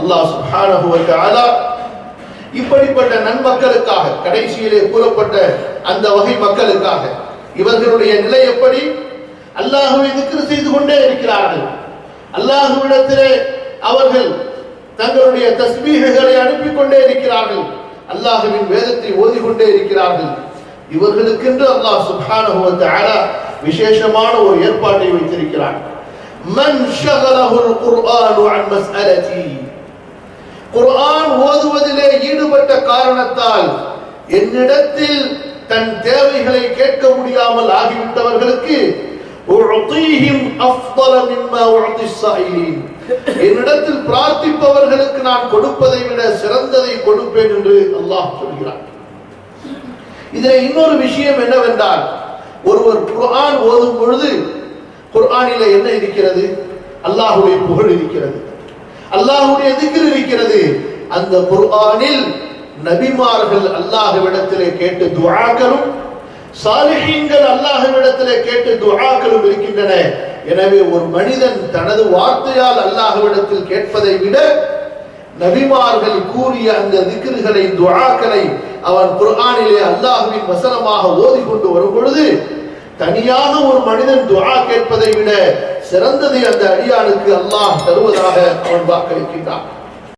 அல்லாஹ் சுப்ஹானஹு வ தஆலா இப்படிப்பட்ட நன்மக்களுக்காக, கடைசியிலே கூறப்பட்ட அந்த வகை மக்களுக்காக இவர்களுடைய நிலை எப்படி? அல்லாஹ்வை திக்ர் செய்து கொண்டே இருக்கிறார்கள். அல்லாஹ்விடத்திலே அவர்கள் தங்களுடைய தஸ்பீஹ்களை அனுப்பி கொண்டே இருக்கிறார்கள். அல்லாஹ்வின் வேதத்தை ஓதிக்கொண்டே இருக்கிறார்கள். இவர்களுக்கென்று அல்லாஹ் சுப்ஹானஹு வ தஆலா விசேஷமான ஒரு ஏற்பாட்டை வைத்திருக்கிறார். மன் ஷகலஹுல் குர்ஆனு அன் மஸ்அலதி, குர்ஆன் ஓதுவதிலே ஈடுபட்ட காரணத்தால் என்னிடத்தில் தன் தேவைகளை கேட்க முடியாமல் ஆகிவிட்டவர்களுக்கு என்னிடத்தில் பிரார்த்திப்பவர்களுக்கு நான் கொடுப்பதை விட சிறந்ததை கொடுப்பேன் என்று அல்லாஹ் சொல்கிறார். இதில் இன்னொரு விஷயம் என்னவென்றால், ஒருவர் குர்ஆன் ஓதும் பொழுது குர்ஆனிலே என்ன இருக்கிறது? அல்லாஹ்வுடைய புகழ் இருக்கிறது, அல்லாஹ்வுடைய திக்ர் இருக்கிறது. அந்த குர்ஆனில் நபிமார்கள் அல்லாஹ்விடத்திலே கேட்ட துஆக்களும் சாலிஹீன்கள் அல்லாஹ்விடத்திலே கேட்ட துஆக்களும் இருக்கின்றன. எனவே ஒரு மனிதன் தனது வார்த்தையால் அல்லாஹ்விடத்தில் கேட்பதை விட நபிமார்கள் கூறிய அந்த திக்ர்களை, துஆக்களை அவன் குர்ஆனிலே அல்லாஹ்வின் வசனமாக ஓதிக்கொண்டு வரும் பொழுது தனியாக ஒரு மனிதன் துஆ கேட்பதை விட சிறந்ததை அந்த அடியானுக்கு அல்லாஹ் தருவதாக அவன் வாக்களிக்கின்றான்.